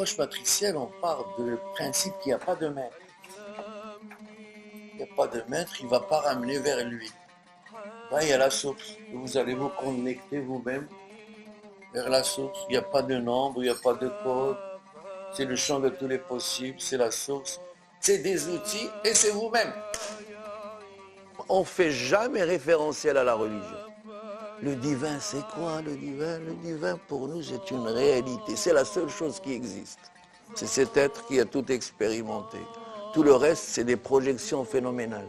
l'approche matricielle, on part du principe qu'il n'y a pas de maître. Il n'y a pas de maître, il ne va pas ramener vers lui. Là, il y a la source. Vous allez vous connecter vous-même vers la source. Il n'y a pas de nombre, il n'y a pas de code. C'est le champ de tous les possibles, c'est la source. C'est des outils et c'est vous-même. On ne fait jamais référentiel à la religion. Le divin, c'est quoi le divin? Le divin, pour nous, c'est une réalité. C'est la seule chose qui existe. C'est cet être qui a tout expérimenté. Tout le reste, c'est des projections phénoménales.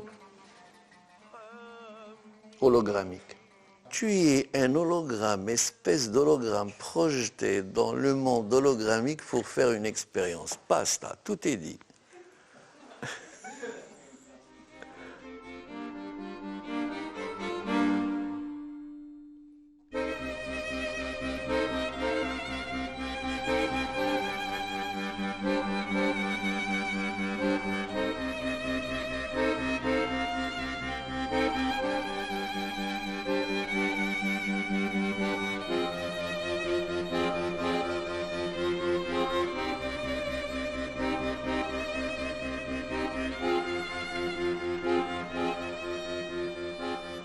Hologrammiques. Tu es un hologramme, espèce d'hologramme projeté dans le monde hologrammique pour faire une expérience. Basta, tout est dit.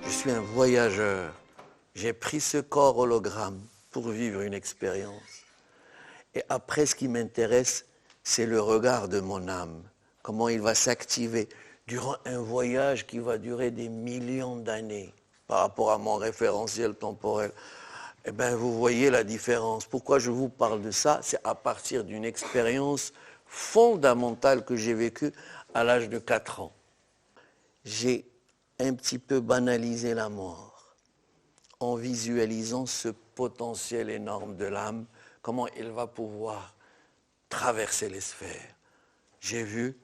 Je suis un voyageur. J'ai pris ce corps hologramme pour vivre une expérience. Et après, ce qui m'intéresse, c'est le regard de mon âme. Comment il va s'activer durant un voyage qui va durer des millions d'années par rapport à mon référentiel temporel. Eh bien, vous voyez la différence. Pourquoi je vous parle de ça? C'est à partir d'une expérience fondamentale que j'ai vécue à l'âge de 4 ans. J'ai un petit peu banalisé la mort en visualisant ce potentiel énorme de l'âme, comment il va pouvoir traverser les sphères. J'ai vu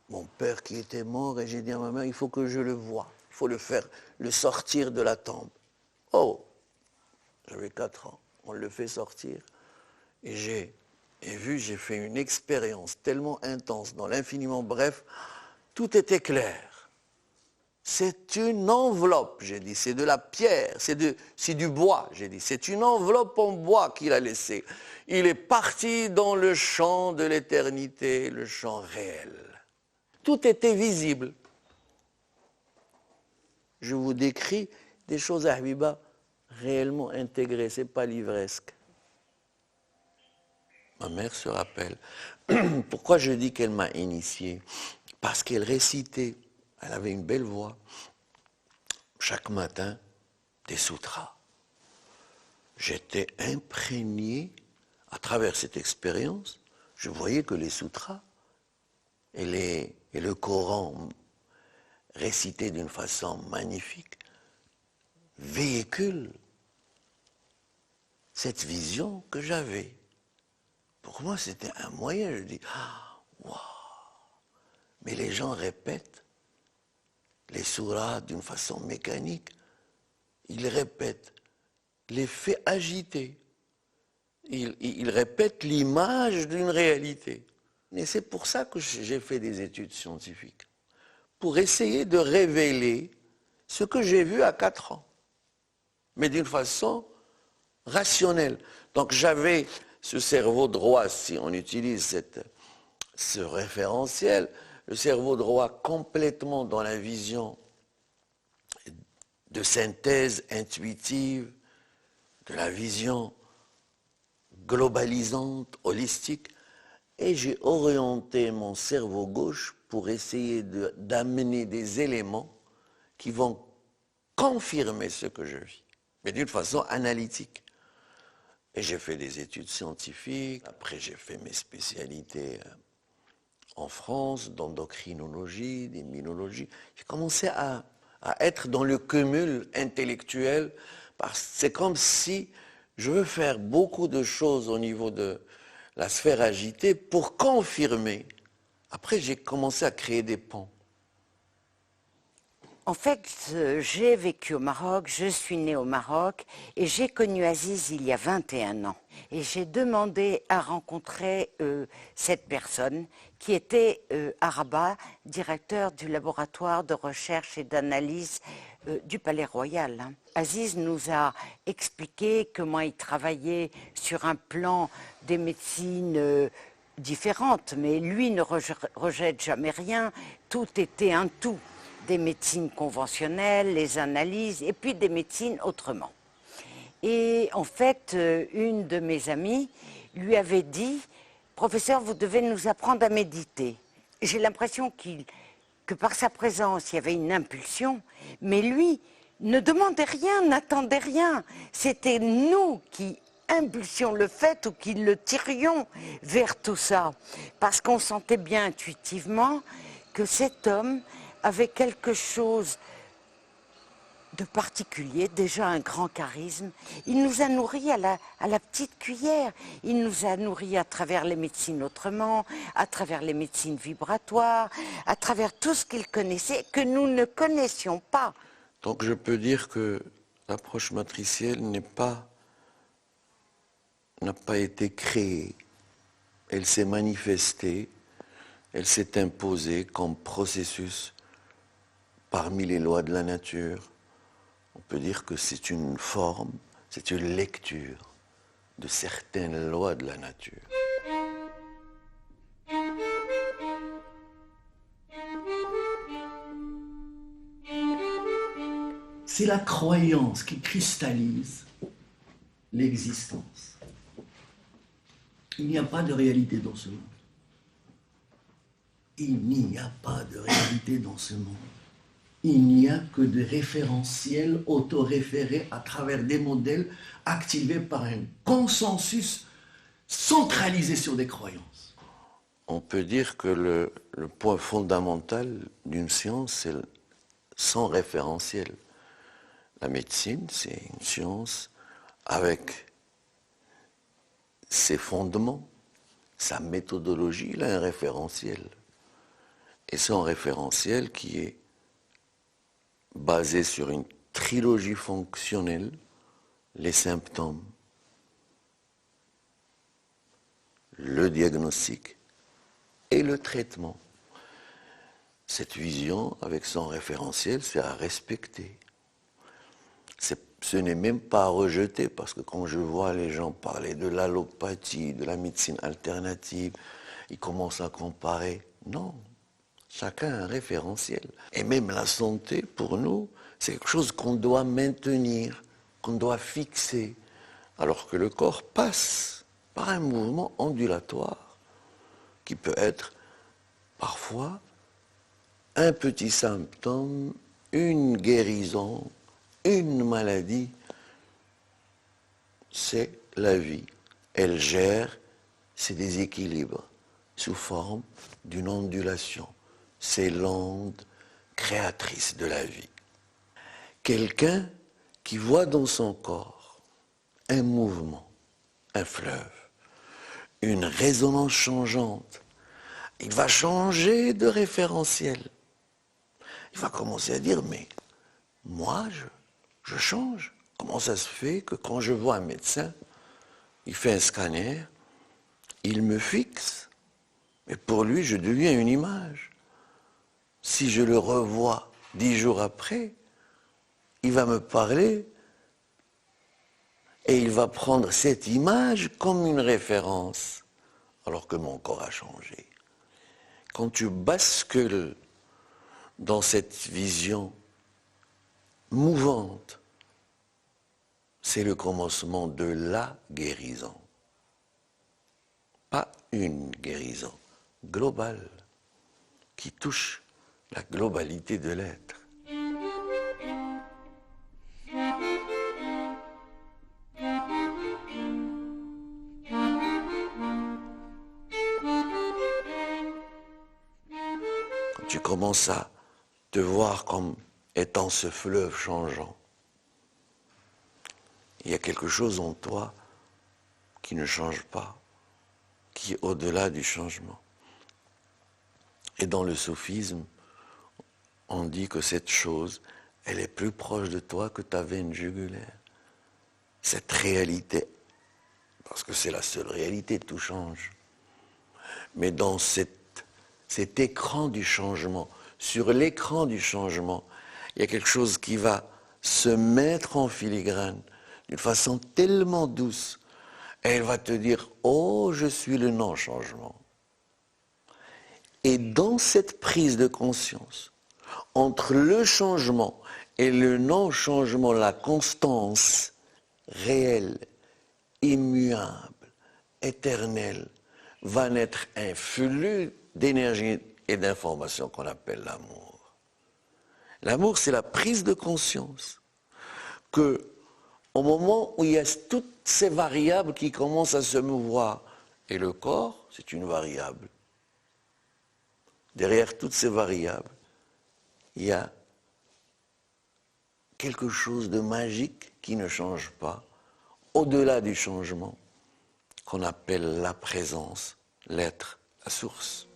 mon père qui était mort et j'ai dit à ma mère, il faut que je le voie, il faut le faire, le sortir de la tombe. Oh, j'avais 4 ans, on le fait sortir et j'ai fait une expérience tellement intense dans l'infiniment bref, tout était clair. C'est une enveloppe, j'ai dit, c'est de la pierre, c'est du bois, j'ai dit. C'est une enveloppe en bois qu'il a laissée. Il est parti dans le champ de l'éternité, le champ réel. Tout était visible. Je vous décris des choses à Habiba réellement intégrées, ce n'est pas livresque. Ma mère se rappelle. Pourquoi je dis qu'elle m'a initié? Parce qu'elle récitait. Elle avait une belle voix. Chaque matin, des sutras. J'étais imprégné, à travers cette expérience, je voyais que les sutras et le Coran récité d'une façon magnifique véhiculent cette vision que j'avais. Pour moi, c'était un moyen. Je dis, waouh! Mais les gens répètent les sourates d'une façon mécanique. Ils répètent les faits agités. Ils répètent l'image d'une réalité. Et c'est pour ça que j'ai fait des études scientifiques. Pour essayer de révéler ce que j'ai vu à 4 ans. Mais d'une façon rationnelle. Donc j'avais ce cerveau droit, si on utilise ce référentiel, le cerveau droit complètement dans la vision de synthèse intuitive, de la vision globalisante, holistique, et j'ai orienté mon cerveau gauche pour essayer d'amener des éléments qui vont confirmer ce que je vis, mais d'une façon analytique. Et j'ai fait des études scientifiques, après j'ai fait mes spécialités en France, d'endocrinologie, d'immunologie. J'ai commencé à être dans le cumul intellectuel, parce que c'est comme si je veux faire beaucoup de choses au niveau de la sphère agitée pour confirmer. Après, j'ai commencé à créer des ponts. En fait, j'ai vécu au Maroc, je suis née au Maroc et j'ai connu Aziz il y a 21 ans. Et j'ai demandé à rencontrer cette personne qui était Araba, directeur du laboratoire de recherche et d'analyse du Palais Royal. Aziz nous a expliqué comment il travaillait sur un plan des médecines différentes, mais lui ne rejette jamais rien. Tout était un tout. Des médecines conventionnelles, les analyses, et puis des médecines autrement. Et en fait, une de mes amies lui avait dit « Professeur, vous devez nous apprendre à méditer ». J'ai l'impression que par sa présence, il y avait une impulsion, mais lui ne demandait rien, n'attendait rien. C'était nous qui impulsions le fait ou qui le tirions vers tout ça. Parce qu'on sentait bien intuitivement que cet homme avait quelque chose de particulier, déjà un grand charisme. Il nous a nourris à la petite cuillère. Il nous a nourris à travers les médecines autrement, à travers les médecines vibratoires, à travers tout ce qu'il connaissait que nous ne connaissions pas. Donc je peux dire que l'approche matricielle n'a pas été créée. Elle s'est manifestée, elle s'est imposée comme processus parmi les lois de la nature. On peut dire que c'est une forme, c'est une lecture de certaines lois de la nature. C'est la croyance qui cristallise l'existence. Il n'y a pas de réalité dans ce monde. Il n'y a pas de réalité dans ce monde. Il n'y a que des référentiels autoréférés à travers des modèles activés par un consensus centralisé sur des croyances. On peut dire que le point fondamental d'une science, c'est sans référentiel. La médecine, c'est une science avec ses fondements, sa méthodologie, il a un référentiel. Et c'est un référentiel qui est basé sur une trilogie fonctionnelle, les symptômes, le diagnostic et le traitement. Cette vision, avec son référentiel, c'est à respecter. Ce n'est même pas à rejeter, parce que quand je vois les gens parler de l'allopathie, de la médecine alternative, ils commencent à comparer. Non, chacun a un référentiel. Et même la santé, pour nous, c'est quelque chose qu'on doit maintenir, qu'on doit fixer, alors que le corps passe par un mouvement ondulatoire qui peut être parfois un petit symptôme, une guérison, une maladie. C'est la vie. Elle gère ses déséquilibres sous forme d'une ondulation. C'est l'onde créatrice de la vie. Quelqu'un qui voit dans son corps un mouvement, un fleuve, une résonance changeante, il va changer de référentiel. Il va commencer à dire, mais moi, je change. Comment ça se fait que quand je vois un médecin, il fait un scanner, il me fixe, mais pour lui, je deviens une image. Si je le revois 10 jours après, il va me parler et il va prendre cette image comme une référence, alors que mon corps a changé. Quand tu bascules dans cette vision mouvante, c'est le commencement de la guérison. Pas une guérison globale qui touche la globalité de l'être. Quand tu commences à te voir comme étant ce fleuve changeant, il y a quelque chose en toi qui ne change pas, qui est au-delà du changement. Et dans le soufisme, on dit que cette chose, elle est plus proche de toi que ta veine jugulaire. Cette réalité, parce que c'est la seule réalité, tout change. Mais dans cet écran du changement, sur l'écran du changement, il y a quelque chose qui va se mettre en filigrane d'une façon tellement douce. Et elle va te dire, oh, je suis le non-changement. Et dans cette prise de conscience, entre le changement et le non-changement, la constance réelle, immuable, éternelle, va naître un flux d'énergie et d'information qu'on appelle l'amour. L'amour, c'est la prise de conscience que, au moment où il y a toutes ces variables qui commencent à se mouvoir, et le corps, c'est une variable. Derrière toutes ces variables, il y a quelque chose de magique qui ne change pas, au-delà du changement, qu'on appelle la présence, l'être, la source.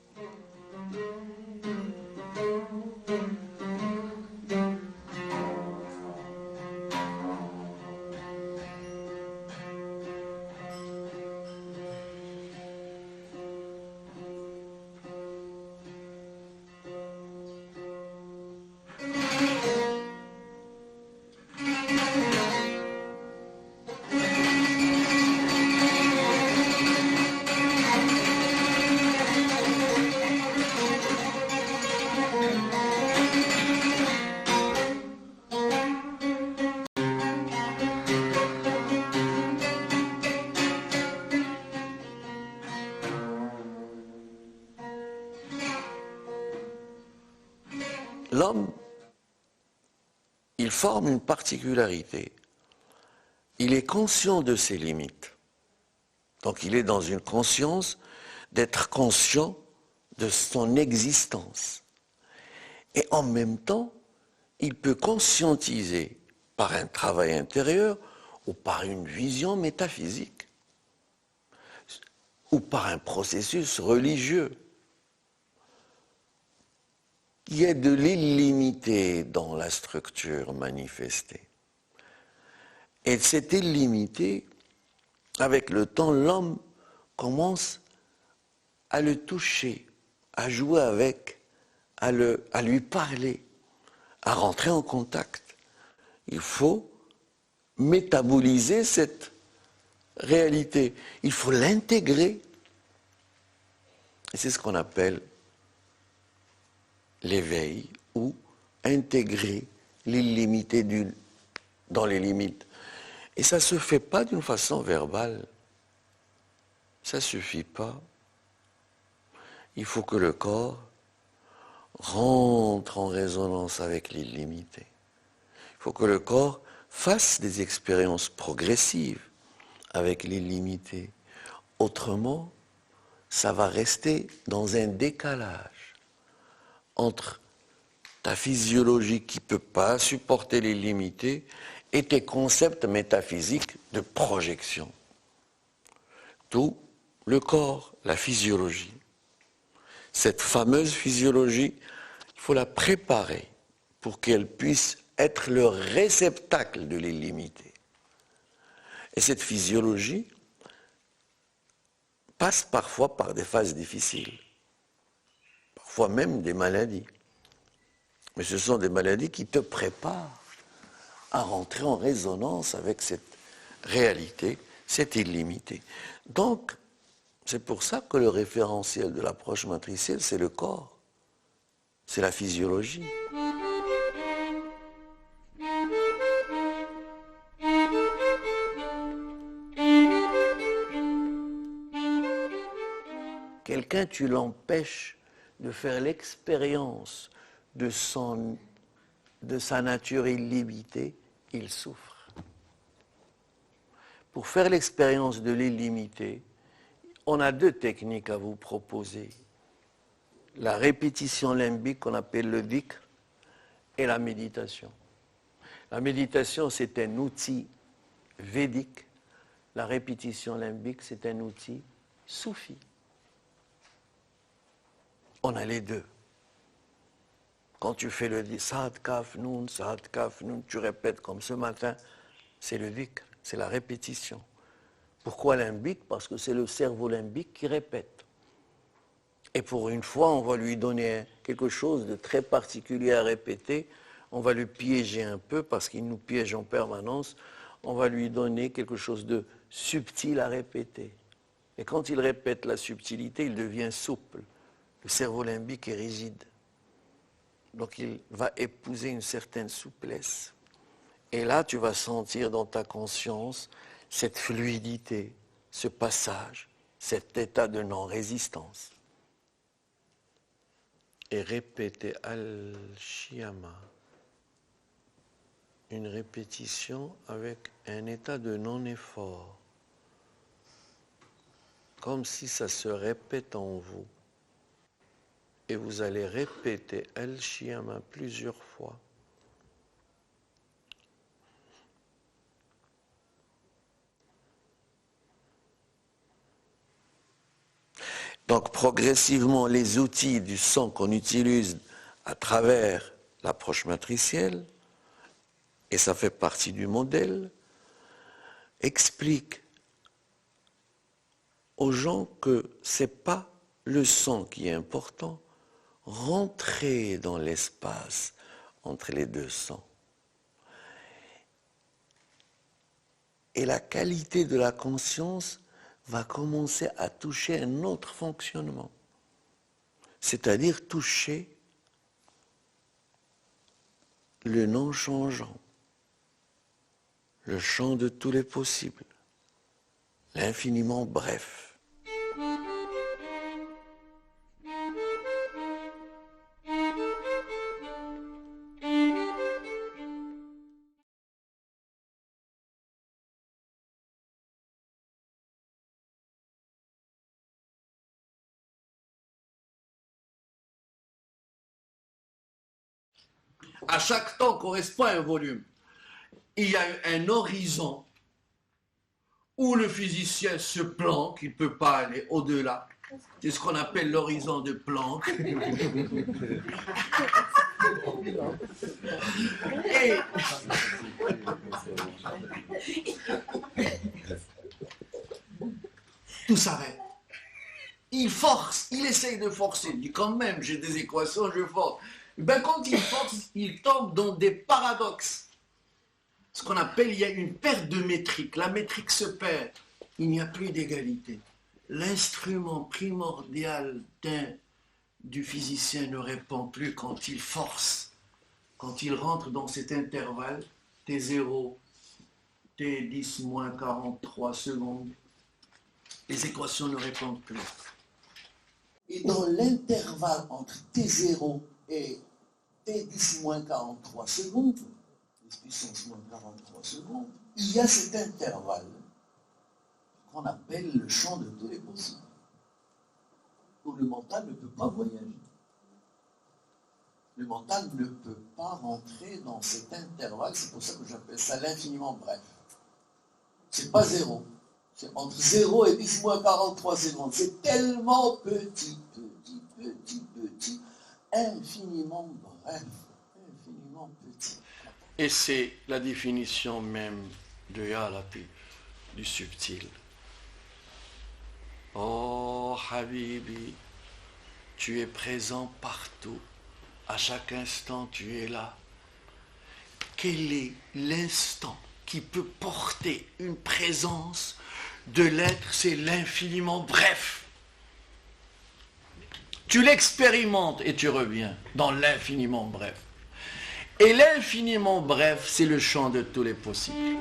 L'homme, il forme une particularité. Il est conscient de ses limites. Donc il est dans une conscience d'être conscient de son existence. Et en même temps, il peut conscientiser par un travail intérieur ou par une vision métaphysique ou par un processus religieux. Il y a de l'illimité dans la structure manifestée. Et cette illimité, avec le temps, l'homme commence à le toucher, à jouer avec, à lui parler, à rentrer en contact. Il faut métaboliser cette réalité. Il faut l'intégrer. Et c'est ce qu'on appelle l'éveil ou intégrer l'illimité dans les limites. Et ça ne se fait pas d'une façon verbale. Ça ne suffit pas. Il faut que le corps rentre en résonance avec l'illimité. Il faut que le corps fasse des expériences progressives avec l'illimité. Autrement, ça va rester dans un décalage entre ta physiologie qui ne peut pas supporter l'illimité et tes concepts métaphysiques de projection. Tout le corps, la physiologie. Cette fameuse physiologie, il faut la préparer pour qu'elle puisse être le réceptacle de l'illimité. Et cette physiologie passe parfois par des phases difficiles, parfois même des maladies. Mais ce sont des maladies qui te préparent à rentrer en résonance avec cette réalité, cette illimité. Donc, c'est pour ça que le référentiel de l'approche matricielle, c'est le corps, c'est la physiologie. Quelqu'un, tu l'empêches de faire l'expérience de sa nature illimitée, il souffre. Pour faire l'expérience de l'illimité, on a deux techniques à vous proposer. La répétition limbique qu'on appelle le dhikr et la méditation. La méditation, c'est un outil védique. La répétition limbique, c'est un outil soufi. On a les deux. Quand tu fais le Saad Kaf Nun, tu répètes comme ce matin, c'est le dhikr, c'est la répétition. Pourquoi limbique? Parce que c'est le cerveau limbique qui répète. Et pour une fois, on va lui donner quelque chose de très particulier à répéter. On va le piéger un peu parce qu'il nous piège en permanence. On va lui donner quelque chose de subtil à répéter. Et quand il répète la subtilité, il devient souple. Le cerveau limbique est rigide. Donc il va épouser une certaine souplesse. Et là, tu vas sentir dans ta conscience cette fluidité, ce passage, cet état de non-résistance. Et répétez Al-Shiyama. Une répétition avec un état de non-effort. Comme si ça se répète en vous. Et vous allez répéter Al-Shiyama plusieurs fois. Donc progressivement, les outils du son qu'on utilise à travers l'approche matricielle, et ça fait partie du modèle, expliquent aux gens que ce n'est pas le son qui est important, rentrer dans l'espace entre les deux sons. Et la qualité de la conscience va commencer à toucher un autre fonctionnement, c'est-à-dire toucher le non-changeant, le champ de tous les possibles, l'infiniment bref. À chaque temps correspond à un volume. Il y a un horizon où le physicien se planque, il ne peut pas aller au-delà. C'est ce qu'on appelle l'horizon de Planck. Et tout s'arrête. Il force, il essaye de forcer. Il dit quand même, j'ai des équations, je force. Ben, quand il force, il tombe dans des paradoxes. Ce qu'on appelle, il y a une perte de métrique. La métrique se perd. Il n'y a plus d'égalité. L'instrument primordial du physicien ne répond plus quand il force. Quand il rentre dans cet intervalle, T0, T10 moins 43 secondes, les équations ne répondent plus. Et dans l'intervalle entre T0 et T10 moins 43 secondes, puissance moins 43 secondes, il y a cet intervalle qu'on appelle le champ de tous les possibles, où le mental ne peut pas voyager. Le mental ne peut pas rentrer dans cet intervalle, c'est pour ça que j'appelle ça l'infiniment bref. C'est pas zéro. C'est entre 0 et 10 moins 43 secondes. C'est tellement petit, infiniment bref, infiniment petit. Et c'est la définition même de Ya Latif, du subtil. Oh Habibi, tu es présent partout, à chaque instant tu es là. Quel est l'instant qui peut porter une présence de l'être? C'est l'infiniment bref. Tu l'expérimentes et tu reviens dans l'infiniment bref. Et l'infiniment bref, c'est le champ de tous les possibles.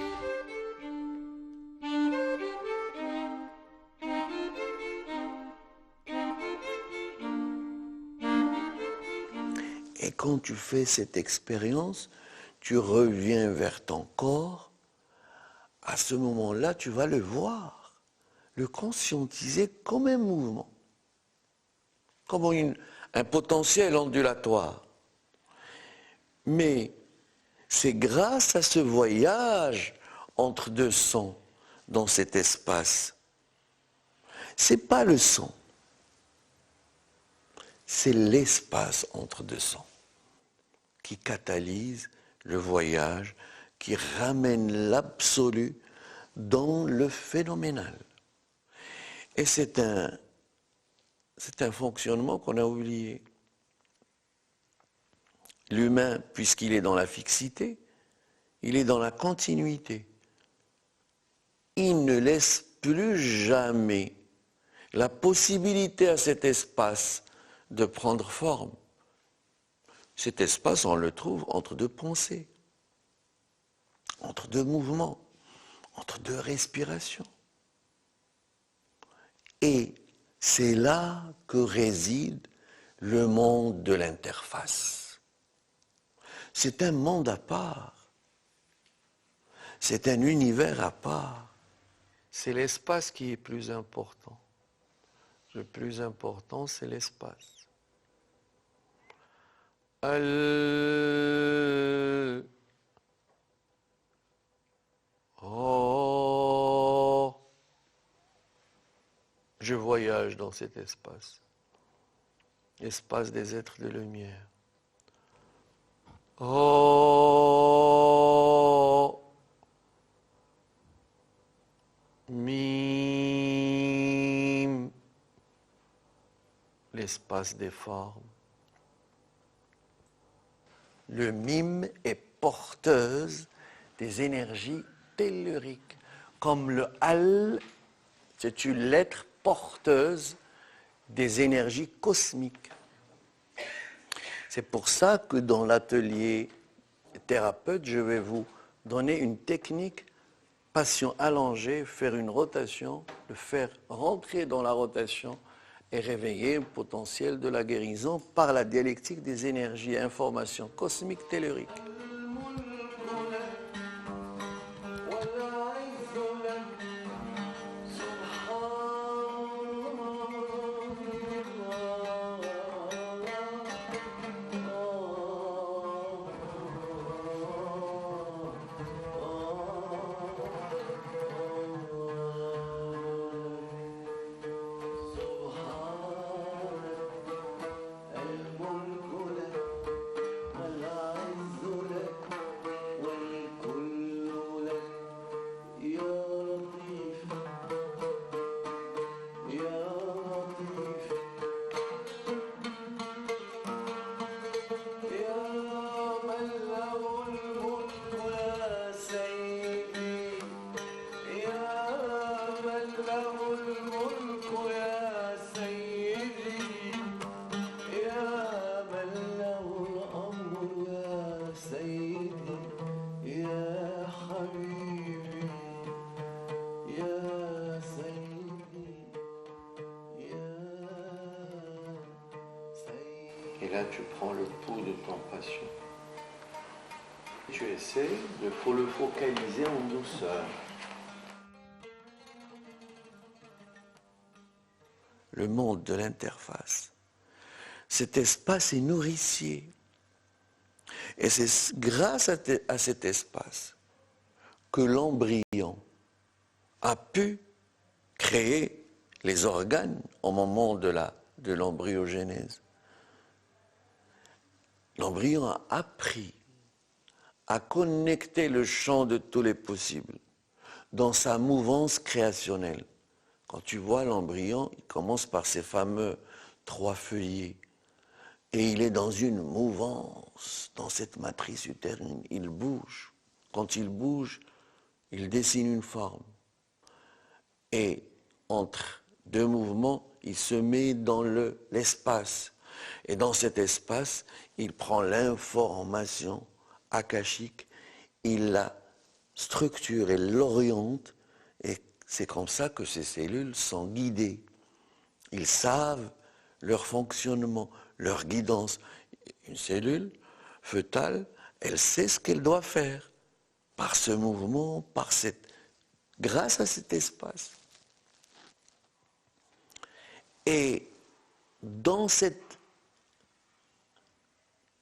Et quand tu fais cette expérience, tu reviens vers ton corps. À ce moment-là, tu vas le voir, le conscientiser comme un mouvement, comme un potentiel ondulatoire. Mais c'est grâce à ce voyage entre deux sons dans cet espace. Ce n'est pas le son, c'est l'espace entre deux sons qui catalyse le voyage, qui ramène l'absolu dans le phénoménal. Et c'est un fonctionnement qu'on a oublié. L'humain, puisqu'il est dans la fixité, il est dans la continuité. Il ne laisse plus jamais la possibilité à cet espace de prendre forme. Cet espace, on le trouve entre deux pensées, entre deux mouvements, entre deux respirations. Et c'est là que réside le monde de l'interface. C'est un monde à part. C'est un univers à part. C'est l'espace qui est plus important. Le plus important, c'est l'espace. Oh, je voyage dans cet espace, espace des êtres de lumière. Oh, mime, l'espace des formes. Le mime est porteuse des énergies telluriques, comme le Al, c'est une lettre porteuse des énergies cosmiques. C'est pour ça que dans l'atelier thérapeute, je vais vous donner une technique patient allongé, faire une rotation, le faire rentrer dans la rotation et réveiller le potentiel de la guérison par la dialectique des énergies et informations cosmiques telluriques. Et là, tu prends le pouls de ton patient. Tu essaies de le focaliser en douceur. Le monde de l'interface. Cet espace est nourricier. Et c'est grâce à cet espace que l'embryon a pu créer les organes au moment de l'embryogénèse. L'embryon a appris à connecter le champ de tous les possibles dans sa mouvance créationnelle. Quand tu vois l'embryon, il commence par ces fameux 3 feuillets et il est dans une mouvance, dans cette matrice utérine. Il bouge. Quand il bouge, il dessine une forme. Et entre 2 mouvements, il se met dans l'espace. Et dans cet espace, il prend l'information akashique, il la structure et l'oriente, et c'est comme ça que ces cellules sont guidées. Ils savent leur fonctionnement, leur guidance. Une cellule fœtale, elle sait ce qu'elle doit faire par ce mouvement, grâce à cet espace. Et dans cette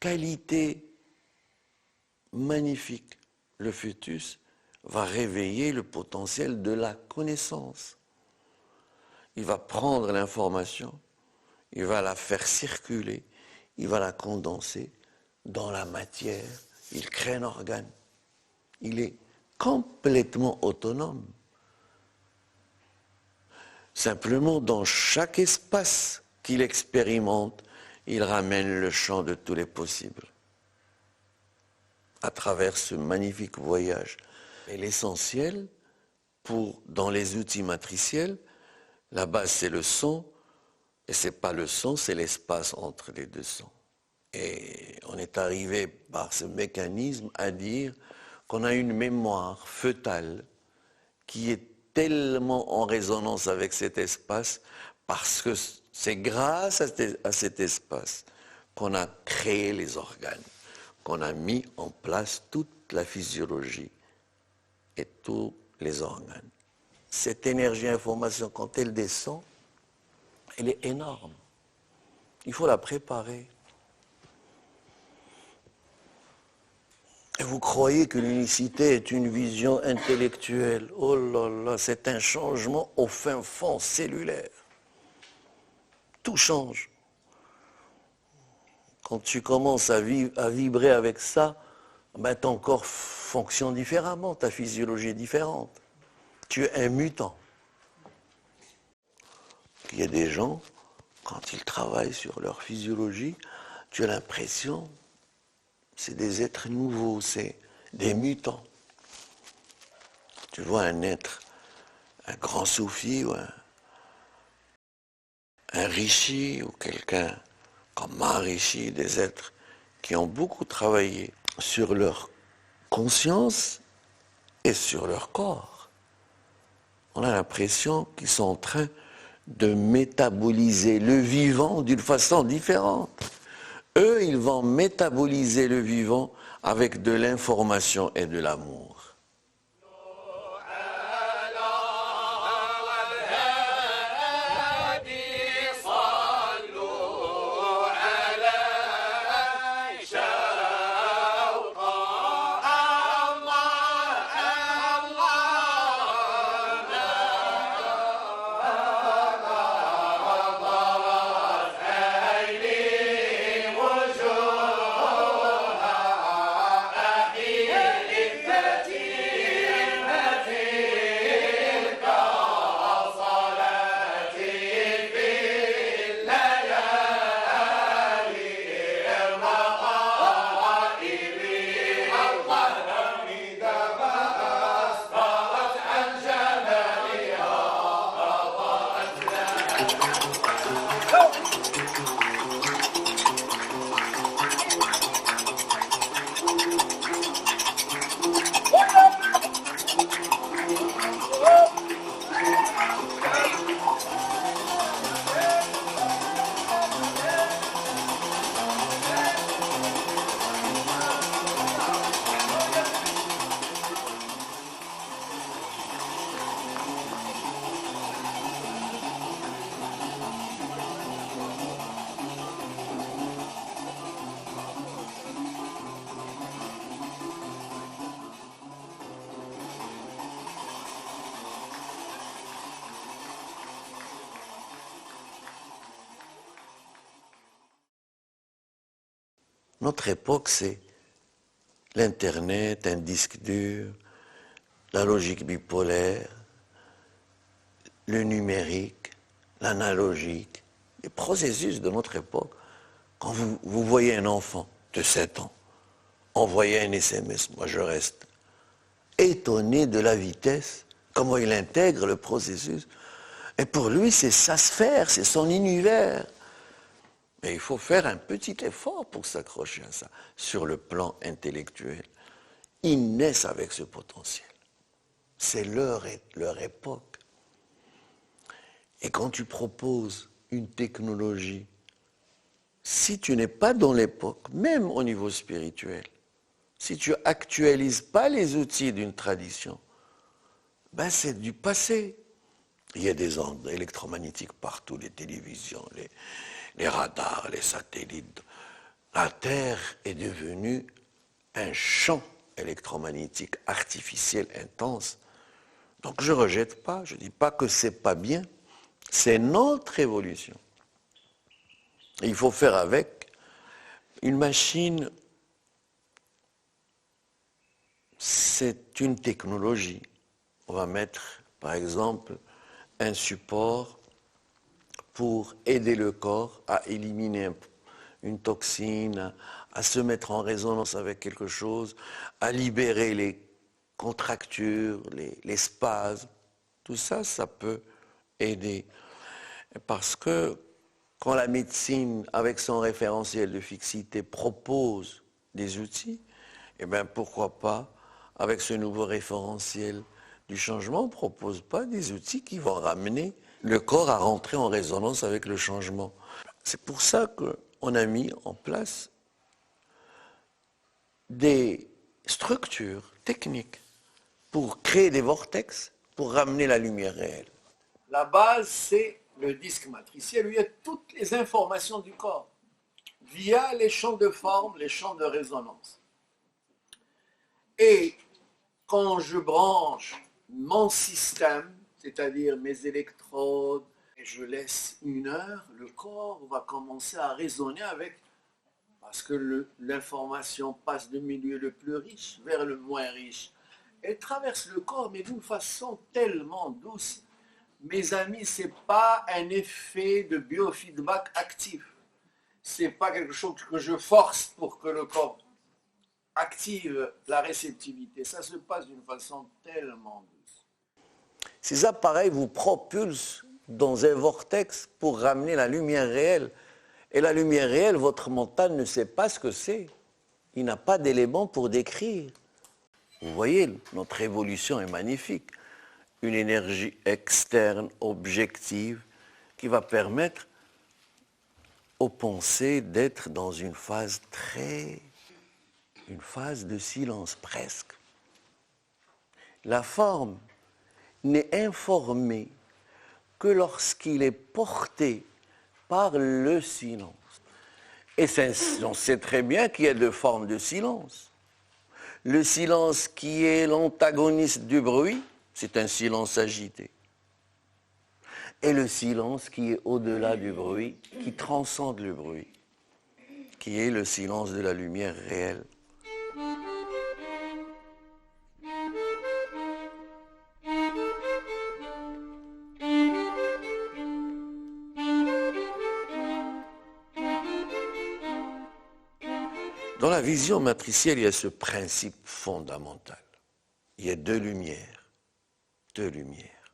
qualité magnifique, le fœtus va réveiller le potentiel de la connaissance. Il va prendre l'information, il va la faire circuler, il va la condenser dans la matière, il crée un organe. Il est complètement autonome. Simplement, dans chaque espace qu'il expérimente, il ramène le champ de tous les possibles à travers ce magnifique voyage. Et l'essentiel, dans les outils matriciels, la base c'est le son, Et ce n'est pas le son, c'est l'espace entre les deux sons. Et on est arrivé par ce mécanisme à dire qu'on a une mémoire fœtale qui est tellement en résonance avec cet espace parce que c'est grâce à cet espace qu'on a créé les organes, qu'on a mis en place toute la physiologie et tous les organes. Cette énergie information, quand elle descend, elle est énorme. Il faut la préparer. Et vous croyez que l'unicité est une vision intellectuelle. Oh là là, c'est un changement au fin fond cellulaire. Tout change. Quand tu commences à vibrer avec ça, ben, ton corps fonctionne différemment, ta physiologie est différente. Tu es un mutant. Il y a des gens, quand ils travaillent sur leur physiologie, tu as l'impression, c'est des êtres nouveaux, c'est des mutants. Tu vois un être, un grand soufi ou un rishi ou quelqu'un comme Maharishi, des êtres qui ont beaucoup travaillé sur leur conscience et sur leur corps. On a l'impression qu'ils sont en train de métaboliser le vivant d'une façon différente. Eux, ils vont métaboliser le vivant avec de l'information et de l'amour. Notre époque, c'est l'Internet, un disque dur, la logique bipolaire, le numérique, l'analogique, les processus de notre époque. Quand vous voyez un enfant de 7 ans envoyer un SMS, moi je reste étonné de la vitesse, comment il intègre le processus. Et pour lui, c'est sa sphère, c'est son univers. Mais il faut faire un petit effort pour s'accrocher à ça, sur le plan intellectuel. Ils naissent avec ce potentiel. C'est leur époque. Et quand tu proposes une technologie, si tu n'es pas dans l'époque, même au niveau spirituel, si tu n'actualises pas les outils d'une tradition, ben c'est du passé. Il y a des ondes électromagnétiques partout, les télévisions, les radars, les satellites. La Terre est devenue un champ électromagnétique artificiel intense. Donc je ne rejette pas, je ne dis pas que ce n'est pas bien. C'est notre évolution. Et il faut faire avec. Une machine, c'est une technologie. On va mettre, par exemple, un support pour aider le corps à éliminer une toxine, à se mettre en résonance avec quelque chose, à libérer les contractures, les spasmes. Tout ça, ça peut aider. Parce que Quand la médecine, avec son référentiel de fixité, propose des outils, eh bien pourquoi pas, avec ce nouveau référentiel du changement, on ne propose pas des outils qui vont ramener le corps à rentrer en résonance avec le changement. C'est pour ça qu'on a mis en place des structures techniques pour créer des vortex, pour ramener la lumière réelle. La base, c'est le disque matriciel où il y a toutes les informations du corps, via les champs de forme, les champs de résonance. Et quand je branche mon système, c'est-à-dire mes électrodes, et je laisse 1 heure, le corps va commencer à résonner avec, parce que l'information passe du milieu le plus riche vers le moins riche. Elle traverse le corps, mais d'une façon tellement douce. Mes amis, ce n'est pas un effet de biofeedback actif. Ce n'est pas quelque chose que je force pour que le corps active la réceptivité. Ça se passe d'une façon tellement douce. Ces appareils vous propulsent dans un vortex pour ramener la lumière réelle. Et la lumière réelle, votre mental ne sait pas ce que c'est. Il n'a pas d'éléments pour décrire. Vous voyez, notre évolution est magnifique. Une énergie externe, objective, qui va permettre aux pensées d'être dans une phase de silence presque. La forme n'est informée que lorsqu'il est porté par le silence. Et on sait très bien qu'il y a 2 formes de silence. Le silence qui est l'antagoniste du bruit, c'est un silence agité. Et le silence qui est au-delà du bruit, qui transcende le bruit, qui est le silence de la lumière réelle. Dans la vision matricielle, il y a ce principe fondamental. Il y a 2 lumières. 2 lumières.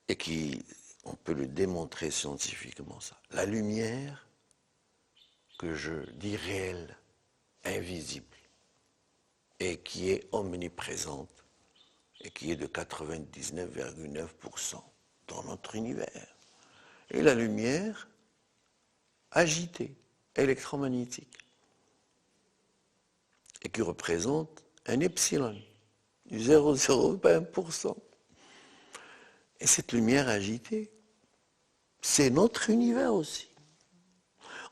Et on peut le démontrer scientifiquement ça. La lumière, que je dis réelle, invisible, et qui est omniprésente, et qui est de 99,9% dans notre univers. Et la lumière agitée, électromagnétique, et qui représente un epsilon, du 0,01%. Et cette lumière agitée, c'est notre univers aussi.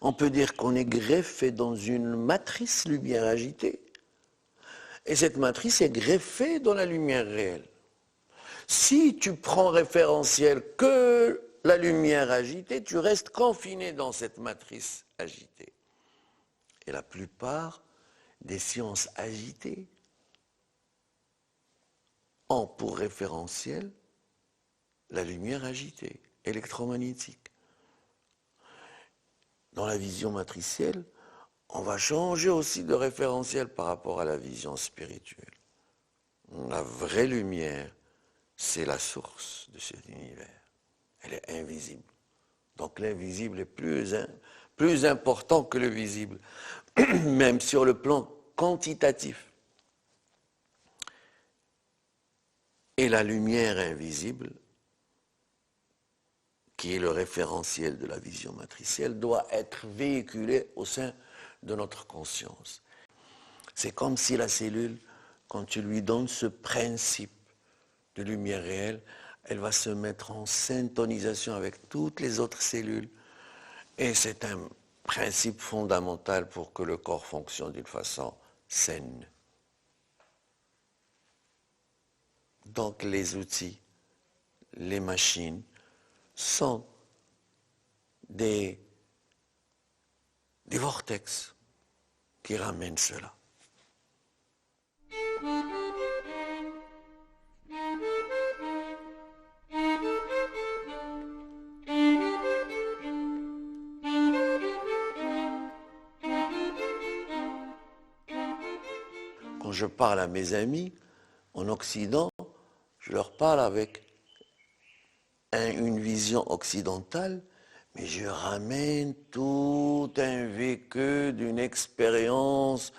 On peut dire qu'on est greffé dans une matrice lumière agitée. Et cette matrice est greffée dans la lumière réelle. Si tu prends référentiel que la lumière agitée, tu restes confiné dans cette matrice agitée. Et la plupart des sciences agitées ont pour référentiel la lumière agitée, électromagnétique. Dans la vision matricielle, on va changer aussi de référentiel par rapport à la vision spirituelle. La vraie lumière, c'est la source de cet univers. Elle est invisible. Donc l'invisible est plus important que le visible, même sur le plan quantitatif. Et la lumière invisible, qui est le référentiel de la vision matricielle, doit être véhiculée au sein de notre conscience. C'est comme si la cellule, quand tu lui donnes ce principe de lumière réelle, elle va se mettre en syntonisation avec toutes les autres cellules. Et c'est un principe fondamental pour que le corps fonctionne d'une façon saine. Donc les outils, les machines, sont des vortex qui ramènent cela. Quand je parle à mes amis en Occident, je leur parle avec une vision occidentale, mais je ramène tout un vécu d'une expérience.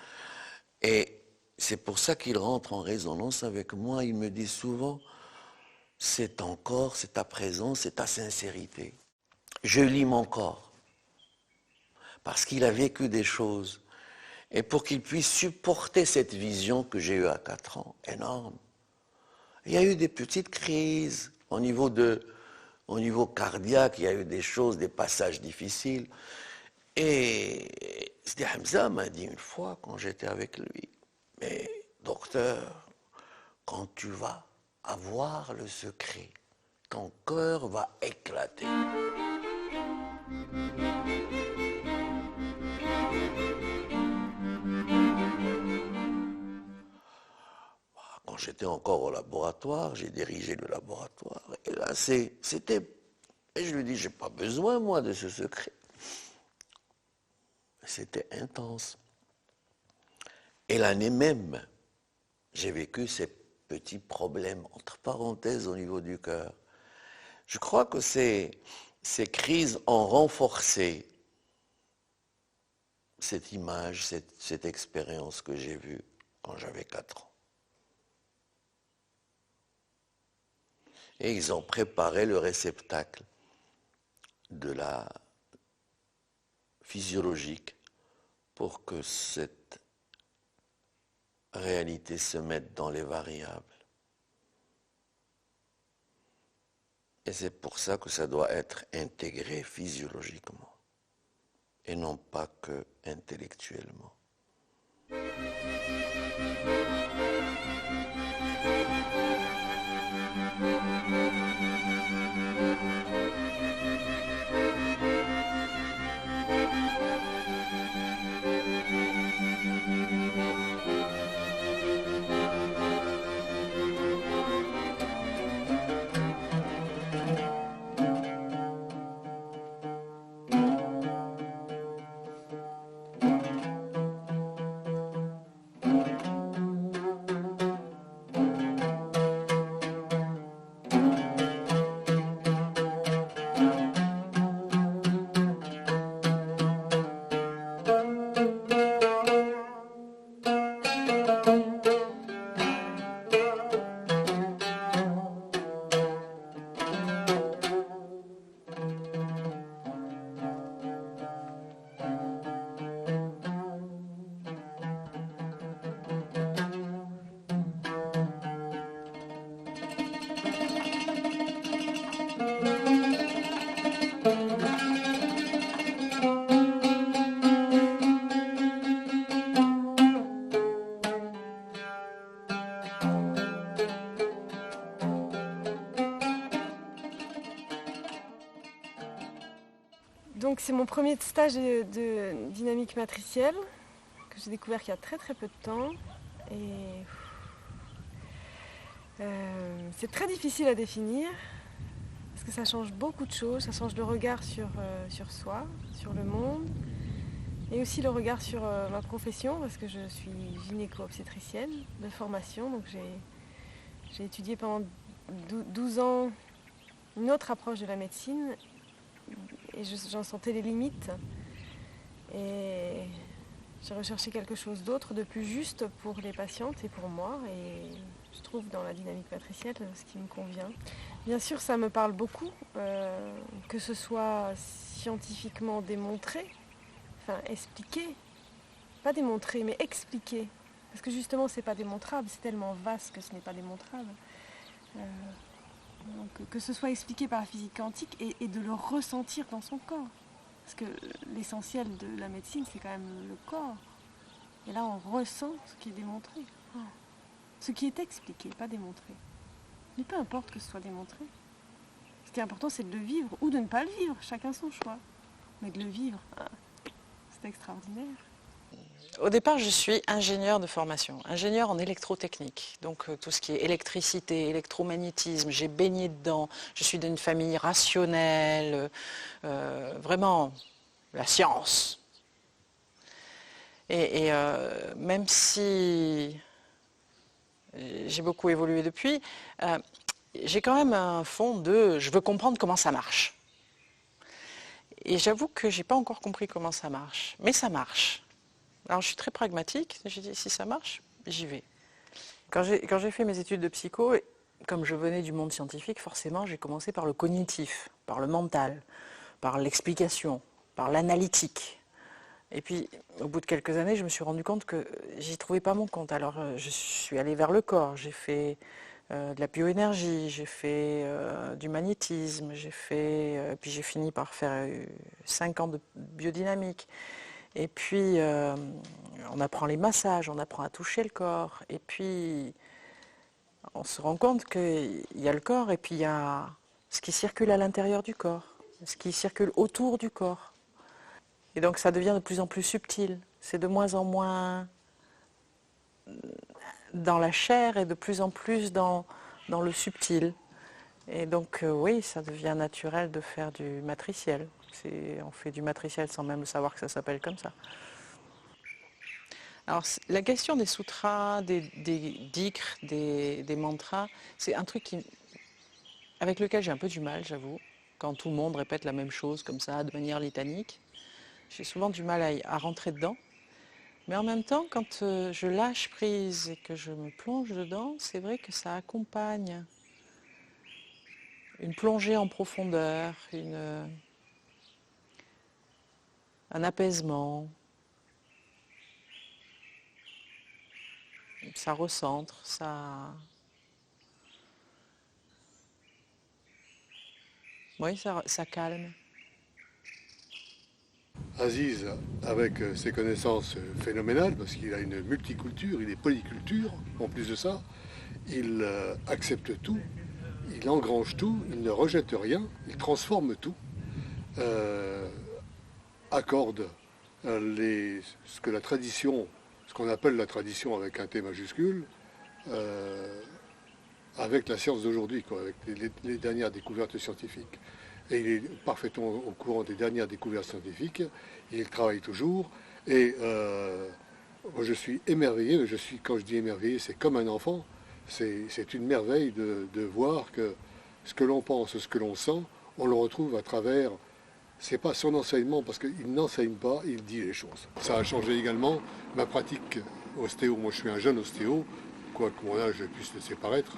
Et c'est pour ça qu'il rentre en résonance avec moi. Il me dit souvent, c'est ton corps, c'est ta présence, c'est ta sincérité. Je lis mon corps, parce qu'il a vécu des choses. Et pour qu'il puisse supporter cette vision que j'ai eue à 4 ans, énorme. Il y a eu des petites crises au niveau cardiaque, il y a eu des choses, des passages difficiles. Et Sidi Hamza m'a dit une fois, quand j'étais avec lui, mais docteur, quand tu vas avoir le secret, ton cœur va éclater. Quand j'étais encore au laboratoire, j'ai dirigé le laboratoire. Et là, c'était... Et je lui dis, j'ai pas besoin, moi, de ce secret. C'était intense. Et l'année même, j'ai vécu ces petits problèmes, entre parenthèses, au niveau du cœur. Je crois que ces crises ont renforcé cette image, cette expérience que j'ai vue quand j'avais 4 ans. Et ils ont préparé le réceptacle de la physiologique pour que cette réalité se mette dans les variables. Et c'est pour ça que ça doit être intégré physiologiquement et non pas que intellectuellement. Donc c'est mon premier stage de dynamique matricielle que j'ai découvert il y a très très peu de temps. Et c'est très difficile à définir parce que ça change beaucoup de choses. Ça change le regard sur soi, sur le monde et aussi le regard sur ma profession parce que je suis gynéco-obstétricienne de formation. Donc j'ai étudié pendant 12 ans une autre approche de la médecine. Et j'en sentais les limites. Et j'ai recherché quelque chose d'autre, de plus juste pour les patientes et pour moi. Et je trouve dans la dynamique matricielle ce qui me convient. Bien sûr, ça me parle beaucoup, que ce soit scientifiquement démontré, enfin expliqué. Pas démontré, mais expliqué. Parce que justement, c'est pas démontrable, c'est tellement vaste que ce n'est pas démontrable. Donc, que ce soit expliqué par la physique quantique et de le ressentir dans son corps. Parce que l'essentiel de la médecine, c'est quand même le corps. Et là, on ressent ce qui est démontré. Ce qui est expliqué, pas démontré. Mais peu importe que ce soit démontré. Ce qui est important, c'est de le vivre ou de ne pas le vivre. Chacun son choix. Mais de le vivre, c'est extraordinaire. Au départ, je suis ingénieure de formation, ingénieure en électrotechnique, donc tout ce qui est électricité, électromagnétisme, j'ai baigné dedans, je suis d'une famille rationnelle, vraiment la science. Et même si j'ai beaucoup évolué depuis, J'ai quand même un fond de je veux comprendre comment ça marche. Et j'avoue que j'ai pas encore compris comment ça marche, mais ça marche. Alors je suis très pragmatique, j'ai dit si ça marche, j'y vais. Quand j'ai fait mes études de psycho, comme je venais du monde scientifique, forcément j'ai commencé par le cognitif, par le mental, par l'explication, par l'analytique. Et puis au bout de quelques années, je me suis rendu compte que j'y trouvais pas mon compte. Alors je suis allée vers le corps, j'ai fait de la bioénergie, j'ai fait du magnétisme, puis j'ai fini par faire 5 ans de biodynamique. Et puis on apprend les massages, on apprend à toucher le corps. Et puis on se rend compte qu'il y a le corps et puis il y a ce qui circule à l'intérieur du corps, ce qui circule autour du corps. Et donc ça devient de plus en plus subtil. C'est de moins en moins dans la chair et de plus en plus dans le subtil. Et donc oui, ça devient naturel de faire du matriciel. On fait du matriciel sans même savoir que ça s'appelle comme ça. Alors la question des sutras, des dikrs, des mantras, c'est un truc avec lequel j'ai un peu du mal, j'avoue. Quand tout le monde répète la même chose comme ça, de manière litanique, j'ai souvent du mal à rentrer dedans. Mais en même temps, quand je lâche prise et que je me plonge dedans, c'est vrai que ça accompagne une plongée en profondeur, un apaisement. Ça recentre, oui, ça calme. Aziz, avec ses connaissances phénoménales, parce qu'il a une multiculture, il est polyculture, en plus de ça, il accepte tout, il engrange tout, il ne rejette rien, il transforme tout, accorde ce que la tradition, ce qu'on appelle la tradition avec un T majuscule, avec la science d'aujourd'hui, avec les dernières découvertes scientifiques. Et il est parfaitement au courant des dernières découvertes scientifiques, il travaille toujours, et moi je suis émerveillé, quand je dis émerveillé, c'est comme un enfant, c'est une merveille de voir que ce que l'on pense, ce que l'on sent, on le retrouve à travers, c'est pas son enseignement, parce qu'il n'enseigne pas, il dit les choses. Ça a changé également ma pratique ostéo, moi je suis un jeune ostéo, quoique mon âge puisse laisser paraître,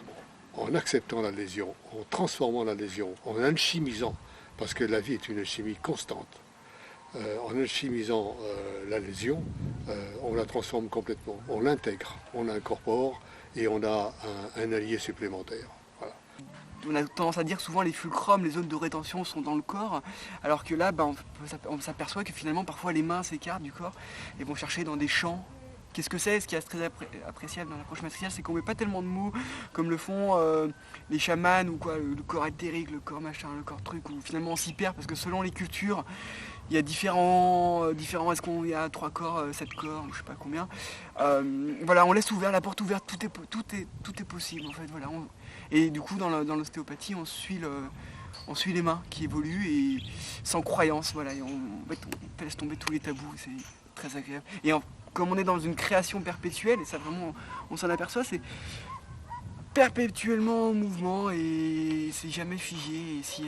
en acceptant la lésion, en transformant la lésion, en alchimisant, parce que la vie est une alchimie constante, en alchimisant la lésion, on la transforme complètement, on l'intègre, on l'incorpore et on a un allié supplémentaire. Voilà. On a tendance à dire souvent les fulcrums, les zones de rétention sont dans le corps, alors que là, on s'aperçoit que finalement parfois les mains s'écartent du corps et vont chercher dans des champs. Qu'est-ce que c'est? Ce qui est très appréciable dans l'approche matricielle, c'est qu'on ne met pas tellement de mots comme le font les chamans ou quoi, le corps éthérique, le corps machin, le corps truc, où finalement on s'y perd parce que selon les cultures, il y a différents est-ce qu'il y a 3 corps, 7 corps, je sais pas combien. Voilà, on laisse ouvert, la porte ouverte, tout est possible en fait. Voilà, et du coup dans l'ostéopathie, on suit les mains qui évoluent et sans croyance, voilà, et on laisse tomber tous les tabous, c'est très agréable. Et comme on est dans une création perpétuelle, et ça vraiment, on s'en aperçoit, c'est perpétuellement en mouvement et c'est jamais figé. Et si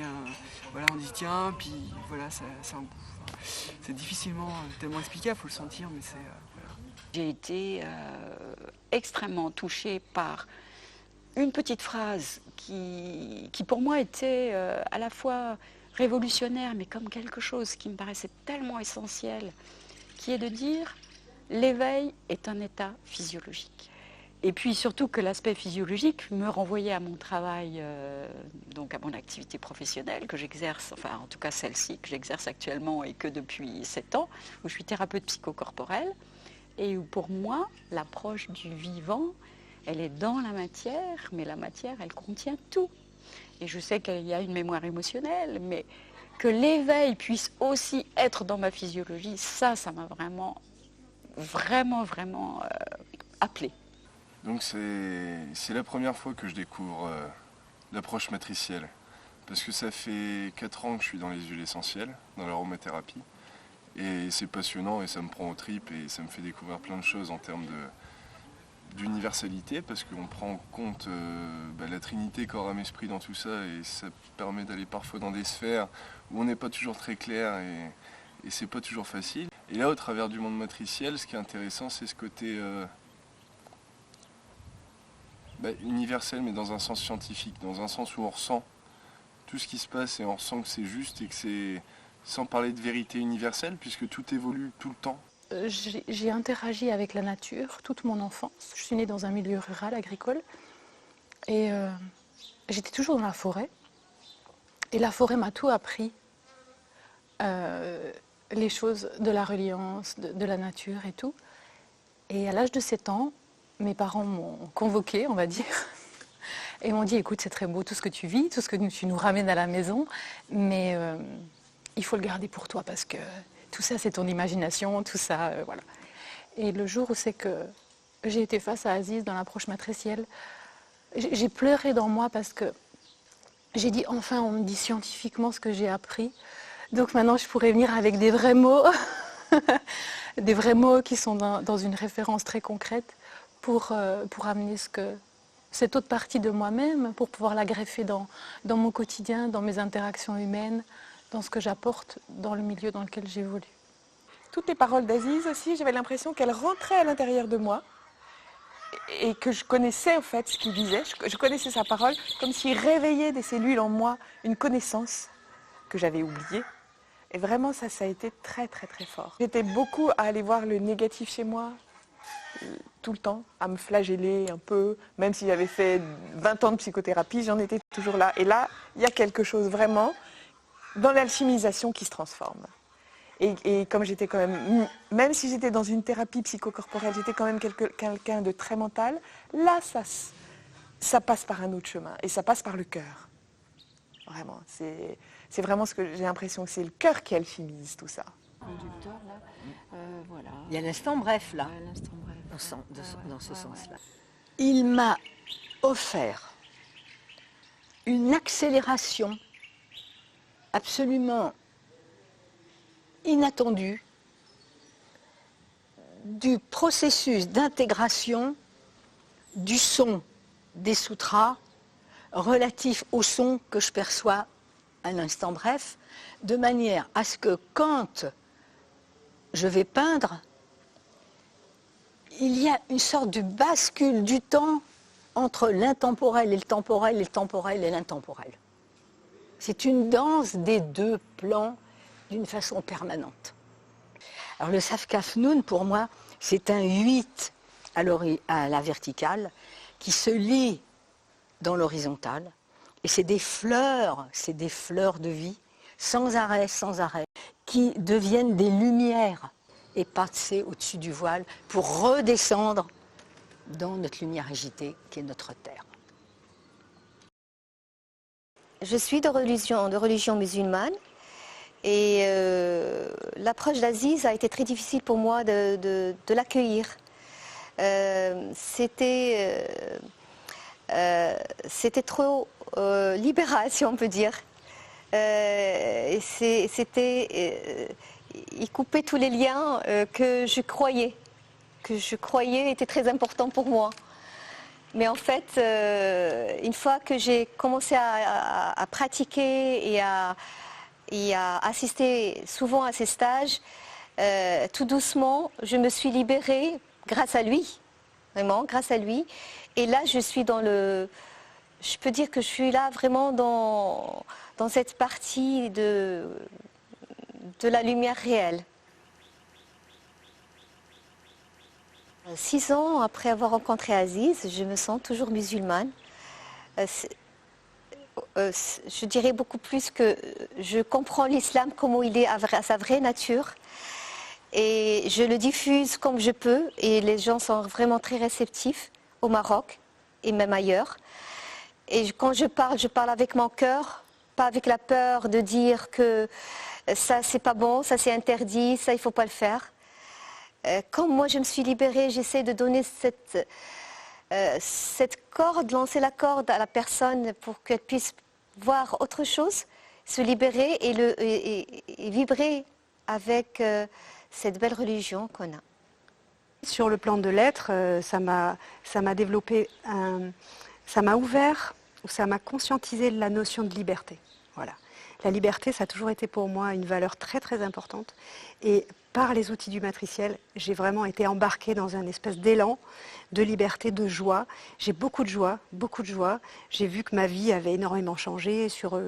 voilà, on dit tiens, puis voilà, c'est difficilement tellement explicable, faut le sentir, mais c'est voilà. J'ai été extrêmement touchée par une petite phrase qui pour moi était à la fois révolutionnaire, mais comme quelque chose qui me paraissait tellement essentiel, qui est de dire l'éveil est un état physiologique. Et puis surtout que l'aspect physiologique me renvoyait à mon travail, donc à mon activité professionnelle que j'exerce, enfin en tout cas celle-ci que j'exerce actuellement et que depuis 7 ans, où je suis thérapeute psychocorporelle, et où pour moi l'approche du vivant, elle est dans la matière, mais la matière elle contient tout. Et je sais qu'il y a une mémoire émotionnelle, mais que l'éveil puisse aussi être dans ma physiologie, ça m'a vraiment appelé. Donc c'est la première fois que je découvre l'approche matricielle. Parce que ça fait 4 ans que je suis dans les huiles essentielles, dans l'aromathérapie. Et c'est passionnant et ça me prend aux tripes et ça me fait découvrir plein de choses en termes d'univers l'universalité parce qu'on prend en compte la Trinité, corps, âme, esprit dans tout ça et ça permet d'aller parfois dans des sphères où on n'est pas toujours très clair et c'est pas toujours facile. Et là, au travers du monde matriciel, ce qui est intéressant, c'est ce côté universel, mais dans un sens scientifique, dans un sens où on ressent tout ce qui se passe et on ressent que c'est juste et que c'est, sans parler de vérité universelle, puisque tout évolue tout le temps. J'ai interagi avec la nature toute mon enfance. Je suis née dans un milieu rural, agricole, et j'étais toujours dans la forêt. Et la forêt m'a tout appris, les choses de la reliance, de la nature et tout. Et à l'âge de 7 ans, mes parents m'ont convoquée, on va dire, et m'ont dit, écoute, c'est très beau tout ce que tu vis, tout ce que tu nous ramènes à la maison, mais il faut le garder pour toi parce que tout ça, c'est ton imagination, tout ça, voilà. Et le jour où c'est que j'ai été face à Aziz dans l'approche matricielle, j'ai pleuré dans moi parce que j'ai dit, enfin, on me dit scientifiquement ce que j'ai appris. Donc maintenant, je pourrais venir avec des vrais mots, des vrais mots qui sont dans une référence très concrète pour amener cette autre partie de moi-même, pour pouvoir la greffer dans mon quotidien, dans mes interactions humaines, dans ce que j'apporte dans le milieu dans lequel j'évolue. Toutes les paroles d'Aziz aussi, j'avais l'impression qu'elles rentraient à l'intérieur de moi et que je connaissais en fait ce qu'il disait, je connaissais sa parole, comme s'il réveillait des cellules en moi une connaissance que j'avais oubliée. Et vraiment ça a été très très très fort. J'étais beaucoup à aller voir le négatif chez moi, tout le temps, à me flageller un peu, même si j'avais fait 20 ans de psychothérapie, j'en étais toujours là. Et là, il y a quelque chose vraiment dans l'alchimisation qui se transforme. Et comme j'étais quand même si j'étais dans une thérapie psychocorporelle, j'étais quand même quelqu'un de très mental, là, ça passe par un autre chemin, et ça passe par le cœur. Vraiment, c'est vraiment ce que j'ai l'impression que c'est le cœur qui alchimise tout ça. Voilà. Il y a l'instant bref, là, dans ce sens-là. Il m'a offert une accélération absolument inattendue du processus d'intégration du son des sutras relatif au son que je perçois à un instant bref, de manière à ce que quand je vais peindre, il y a une sorte de bascule du temps entre l'intemporel et le temporel, et le temporel et l'intemporel. C'est une danse des deux plans d'une façon permanente. Alors le Safkaf Noun, pour moi, c'est un 8 à la verticale qui se lie dans l'horizontale. Et c'est des fleurs de vie, sans arrêt, qui deviennent des lumières épaissées au-dessus du voile pour redescendre dans notre lumière agitée qui est notre terre. Je suis de religion musulmane et l'approche d'Aziz a été très difficile pour moi de l'accueillir. C'était trop libéral, si on peut dire. Il coupait tous les liens que je croyais étaient très importants pour moi. Mais en fait, une fois que j'ai commencé à pratiquer et à assister souvent à ces stages, tout doucement, je me suis libérée grâce à lui, vraiment, grâce à lui. Et là, je peux dire que je suis là vraiment dans cette partie de la lumière réelle. 6 ans après avoir rencontré Aziz, je me sens toujours musulmane. Je dirais beaucoup plus que je comprends l'islam comment il est à sa vraie nature. Et je le diffuse comme je peux et les gens sont vraiment très réceptifs au Maroc et même ailleurs. Et quand je parle avec mon cœur, pas avec la peur de dire que ça c'est pas bon, ça c'est interdit, ça il faut pas le faire. Quand moi je me suis libérée, j'essaie de donner cette corde, lancer la corde à la personne pour qu'elle puisse voir autre chose, se libérer et vibrer avec cette belle religion qu'on a. Sur le plan de l'être, ça m'a développé, ça m'a ouvert, ou ça m'a conscientisé la notion de liberté. Voilà. La liberté, ça a toujours été pour moi une valeur très très importante. Et par les outils du matriciel, j'ai vraiment été embarquée dans un espèce d'élan de liberté, de joie. J'ai beaucoup de joie, beaucoup de joie. J'ai vu que ma vie avait énormément changé sur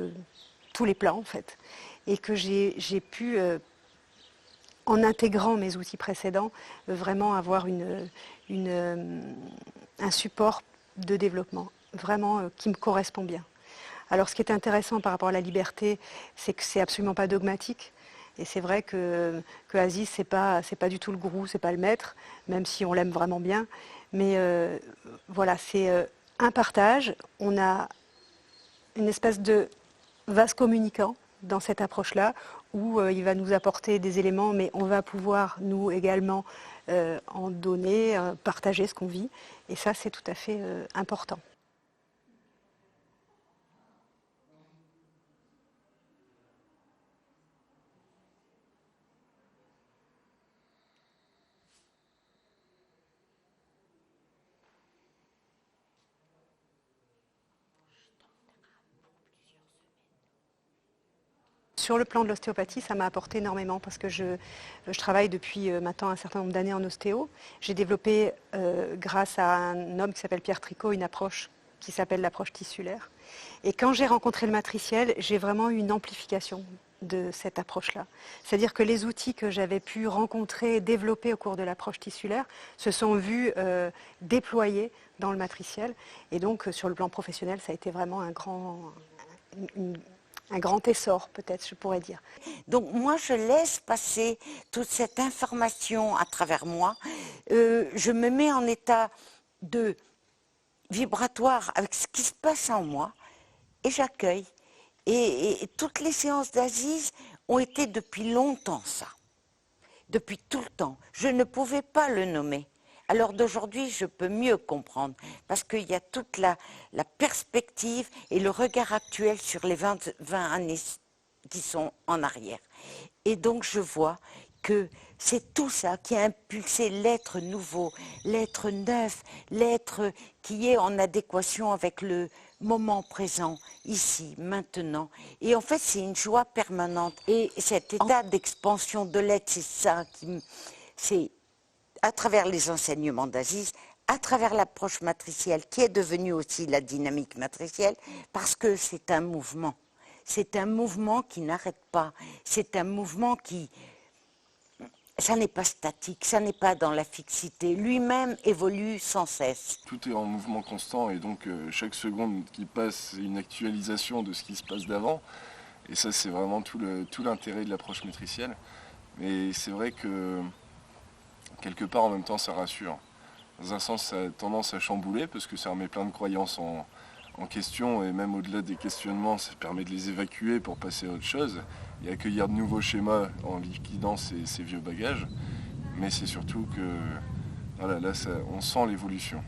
tous les plans en fait. Et que j'ai pu, en intégrant mes outils précédents, vraiment avoir un support de développement, vraiment qui me correspond bien. Alors ce qui est intéressant par rapport à la liberté, c'est que c'est absolument pas dogmatique. Et c'est vrai que Aziz, c'est pas du tout le gourou, c'est pas le maître, même si on l'aime vraiment bien. Mais voilà, c'est un partage. On a une espèce de vase communicant dans cette approche-là, où il va nous apporter des éléments, mais on va pouvoir, nous également, en donner, partager ce qu'on vit. Et ça, c'est tout à fait important. Sur le plan de l'ostéopathie, ça m'a apporté énormément parce que je travaille depuis maintenant un certain nombre d'années en ostéo. J'ai développé, grâce à un homme qui s'appelle Pierre Tricot, une approche qui s'appelle l'approche tissulaire. Et quand j'ai rencontré le matriciel, j'ai vraiment eu une amplification de cette approche-là. C'est-à-dire que les outils que j'avais pu rencontrer et développer au cours de l'approche tissulaire se sont vus déployés dans le matriciel. Et donc, sur le plan professionnel, ça a été vraiment un grand essor, peut-être, je pourrais dire. Donc moi, je laisse passer toute cette information à travers moi. Je me mets en état de vibratoire avec ce qui se passe en moi et j'accueille. Et toutes les séances d'Aziz ont été depuis longtemps ça. Depuis tout le temps. Je ne pouvais pas le nommer. Alors d'aujourd'hui, je peux mieux comprendre, parce qu'il y a toute la perspective et le regard actuel sur les 20 années qui sont en arrière. Et donc je vois que c'est tout ça qui a impulsé l'être nouveau, l'être neuf, l'être qui est en adéquation avec le moment présent, ici, maintenant. Et en fait, c'est une joie permanente. Et cet état d'expansion de l'être, c'est ça qui... c'est à travers les enseignements d'Aziz, à travers l'approche matricielle, qui est devenue aussi la dynamique matricielle, parce que c'est un mouvement. C'est un mouvement qui n'arrête pas. C'est un mouvement qui... ça n'est pas statique, ça n'est pas dans la fixité. Lui-même évolue sans cesse. Tout est en mouvement constant et donc chaque seconde qui passe, c'est une actualisation de ce qui se passe d'avant. Et ça, c'est vraiment tout l'intérêt de l'approche matricielle. Mais c'est vrai que quelque part, en même temps, ça rassure. Dans un sens, ça a tendance à chambouler parce que ça remet plein de croyances en question et même au-delà des questionnements, ça permet de les évacuer pour passer à autre chose et accueillir de nouveaux schémas en liquidant ces vieux bagages. Mais c'est surtout que voilà, là, on sent l'évolution.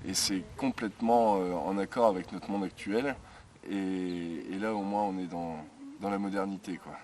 Et c'est complètement en accord avec notre monde actuel. Et là, au moins, on est dans la modernité, quoi.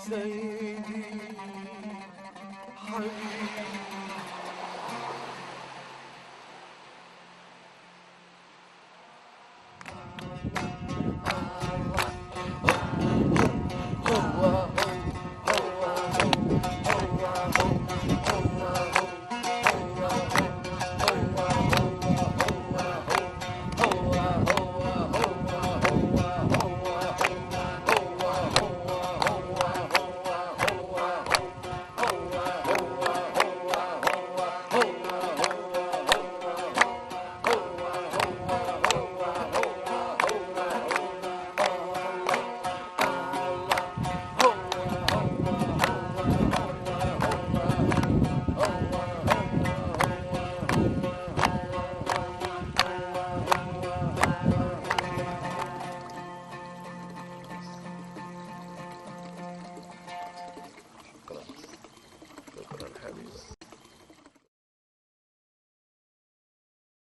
say